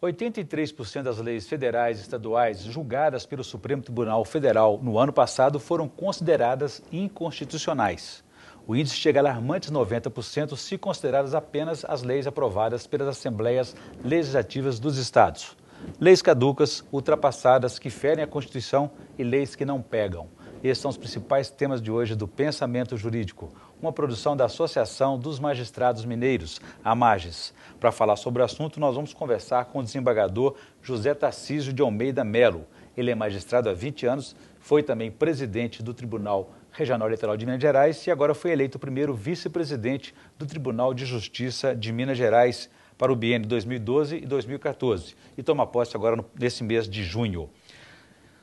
83% das leis federais e estaduais julgadas pelo Supremo Tribunal Federal no ano passado foram consideradas inconstitucionais. O índice chega a alarmantes 90% se consideradas apenas as leis aprovadas pelas Assembleias Legislativas dos Estados. Leis caducas, ultrapassadas, que ferem a Constituição e leis que não pegam. Esses são os principais temas de hoje do Pensamento Jurídico, uma produção da Associação dos Magistrados Mineiros, a MAGES. Para falar sobre o assunto, nós vamos conversar com o desembargador José Tarcísio de Almeida Melo. Ele é magistrado há 20 anos, foi também presidente do Tribunal Regional Eleitoral de Minas Gerais e agora foi eleito o primeiro vice-presidente do Tribunal de Justiça de Minas Gerais para o biênio 2012 e 2014 e toma posse agora nesse mês de junho.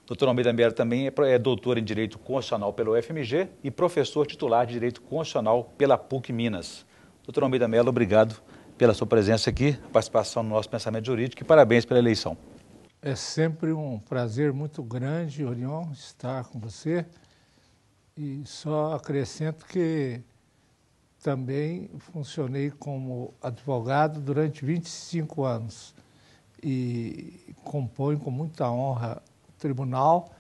Dr. Almeida Melo também é doutor em Direito Constitucional pela UFMG e professor titular de Direito Constitucional pela PUC Minas. Dr. Almeida Melo, obrigado pela sua presença aqui, participação no nosso Pensamento Jurídico e parabéns pela eleição. É sempre um prazer muito grande, Orion, estar com você e só acrescento que também funcionei como advogado durante 25 anos e componho com muita honra tribunal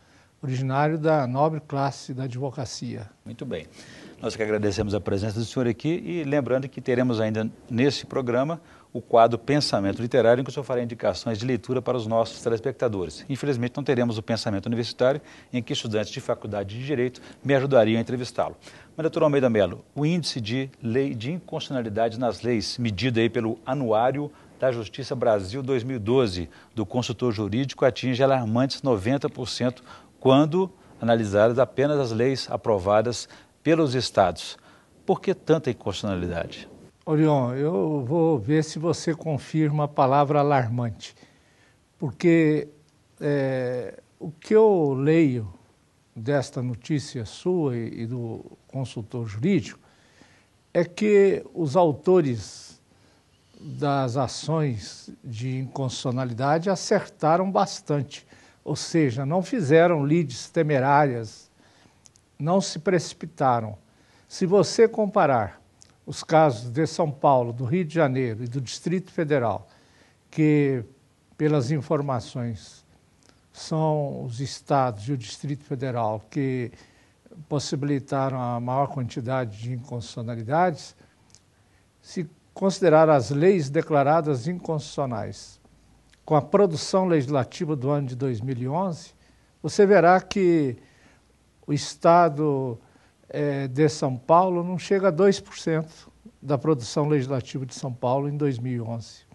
originário da nobre classe da advocacia. Muito bem. Nós que agradecemos a presença do senhor aqui e lembrando que teremos ainda nesse programa o quadro Pensamento Literário, em que o senhor fará indicações de leitura para os nossos telespectadores. Infelizmente não teremos o Pensamento Universitário, em que estudantes de faculdade de Direito me ajudariam a entrevistá-lo. Mas, doutor Almeida Melo, o índice de lei de inconstitucionalidade nas leis, medido aí pelo Anuário da Justiça Brasil 2012, do consultor jurídico, atinge alarmantes 90% quando analisadas apenas as leis aprovadas pelos estados. Por que tanta inconstitucionalidade? Orion, eu vou ver se você confirma a palavra alarmante, porque o que eu leio desta notícia sua e do consultor jurídico é que os autores das ações de inconstitucionalidade acertaram bastante, ou seja, não fizeram lides temerárias, não se precipitaram. Se você comparar os casos de São Paulo, do Rio de Janeiro e do Distrito Federal, que pelas informações são os estados e o Distrito Federal que possibilitaram a maior quantidade de inconstitucionalidades, se considerar as leis declaradas inconstitucionais com a produção legislativa do ano de 2011, você verá que o estado de São Paulo não chega a 2% da produção legislativa de São Paulo em 2011.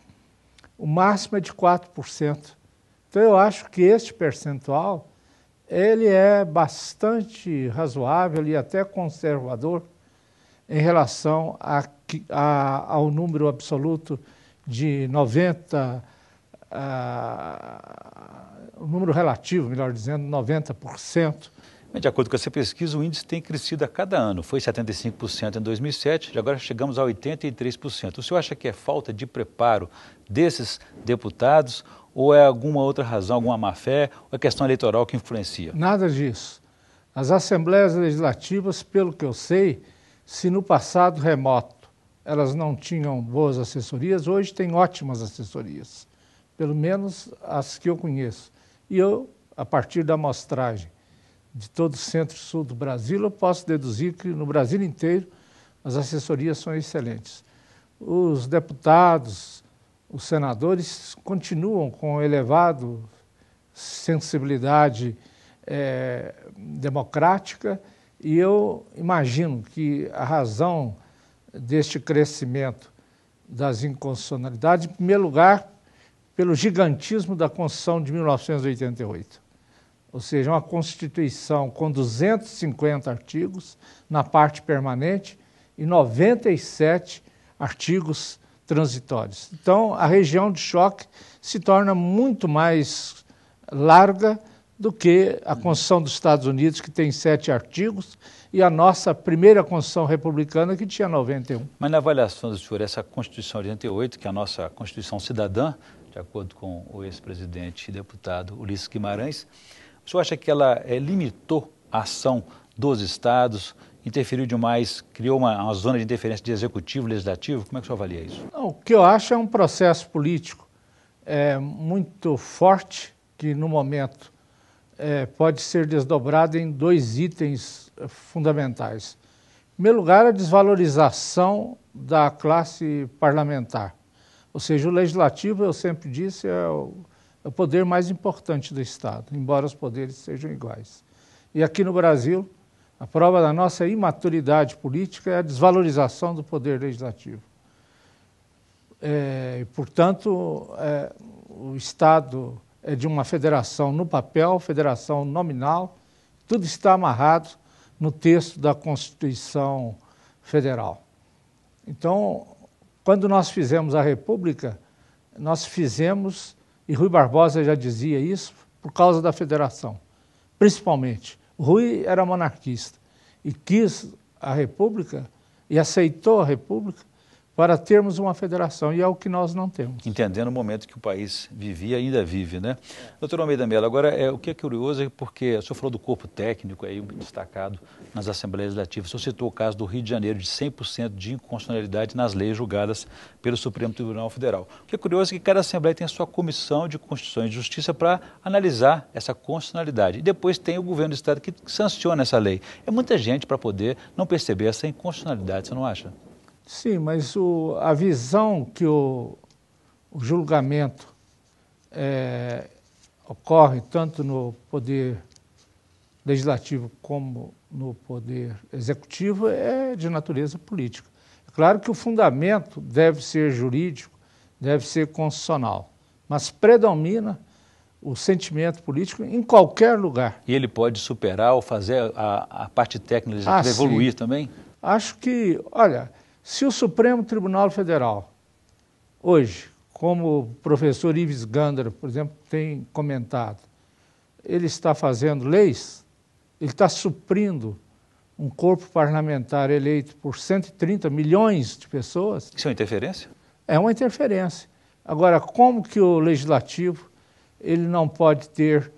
O máximo é de 4%. Então eu acho que este percentual ele é bastante razoável e até conservador em relação ao número absoluto de 90%, o número relativo, melhor dizendo, 90%. De acordo com essa pesquisa, o índice tem crescido a cada ano. Foi 75% em 2007, e agora chegamos a 83%. O senhor acha que é falta de preparo desses deputados ou é alguma outra razão, alguma má-fé, ou é questão eleitoral que influencia? Nada disso. As assembleias legislativas, pelo que eu sei, se no passado remoto elas não tinham boas assessorias, hoje tem ótimas assessorias, pelo menos as que eu conheço. E eu, a partir da amostragem de todo o centro-sul do Brasil, eu posso deduzir que no Brasil inteiro as assessorias são excelentes. Os deputados, os senadores continuam com elevada sensibilidade democrática e eu imagino que a razão deste crescimento das inconstitucionalidades, em primeiro lugar, pelo gigantismo da Constituição de 1988. Ou seja, uma Constituição com 250 artigos na parte permanente e 97 artigos transitórios. Então, a região de choque se torna muito mais larga do que a Constituição dos Estados Unidos, que tem 7 artigos, e a nossa primeira Constituição republicana, que tinha 91. Mas na avaliação do senhor, essa Constituição de 88, que é a nossa Constituição cidadã, de acordo com o ex-presidente e deputado Ulisses Guimarães, o senhor acha que ela limitou a ação dos estados, interferiu demais, criou uma zona de interferência de executivo, legislativo? Como é que o senhor avalia isso? Não, o que eu acho é um processo político. muito forte, que no momento pode ser desdobrado em 2 itens fundamentais. Em primeiro lugar, a desvalorização da classe parlamentar. Ou seja, o legislativo, eu sempre disse, é o poder mais importante do Estado, embora os poderes sejam iguais. E aqui no Brasil, a prova da nossa imaturidade política é a desvalorização do poder legislativo. Portanto, o Estado é de uma federação no papel, federação nominal, tudo está amarrado no texto da Constituição Federal. Então, quando nós fizemos a República, nós fizemos, e Rui Barbosa já dizia isso, por causa da federação, principalmente. Rui era monarquista e quis a República e aceitou a República para termos uma federação, e é o que nós não temos. Entendendo o momento que o país vivia e ainda vive, né? Doutor Almeida Mello, agora, o que é curioso é porque o senhor falou do corpo técnico aí destacado nas Assembleias Legislativas, o senhor citou o caso do Rio de Janeiro de 100% de inconstitucionalidade nas leis julgadas pelo Supremo Tribunal Federal. O que é curioso é que cada Assembleia tem a sua Comissão de Constituição e Justiça para analisar essa constitucionalidade, e depois tem o governo do Estado que sanciona essa lei. É muita gente para poder não perceber essa inconstitucionalidade, você não acha? Sim, mas a visão que o julgamento ocorre tanto no poder legislativo como no poder executivo é de natureza política. É claro que o fundamento deve ser jurídico, deve ser constitucional, mas predomina o sentimento político em qualquer lugar. E ele pode superar ou fazer a parte técnica legislativa evoluir também? Acho que, olha, se o Supremo Tribunal Federal, hoje, como o professor Ives Gandara, por exemplo, tem comentado, ele está fazendo leis, ele está suprindo um corpo parlamentar eleito por 130 milhões de pessoas. Isso é uma interferência? É uma interferência. Agora, como que o legislativo ele não pode ter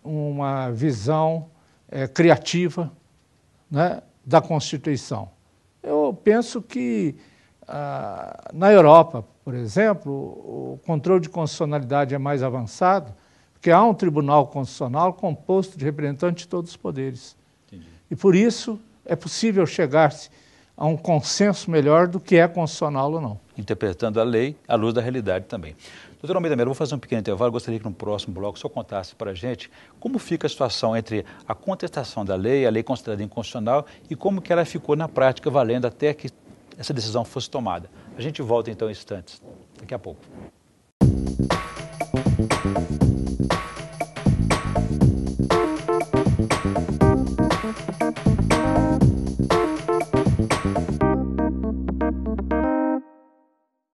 uma visão criativa, né, da Constituição? Eu penso que na Europa, por exemplo, o controle de constitucionalidade é mais avançado, porque há um tribunal constitucional composto de representantes de todos os poderes. Entendi. E por isso é possível chegar-se a um consenso melhor do que é constitucional ou não. Interpretando a lei à luz da realidade também. Doutor Almeida Mello, vou fazer um pequeno intervalo, gostaria que no próximo bloco o senhor contasse para a gente como fica a situação entre a contestação da lei, a lei considerada inconstitucional, e como que ela ficou na prática valendo até que essa decisão fosse tomada. A gente volta então em instantes, daqui a pouco.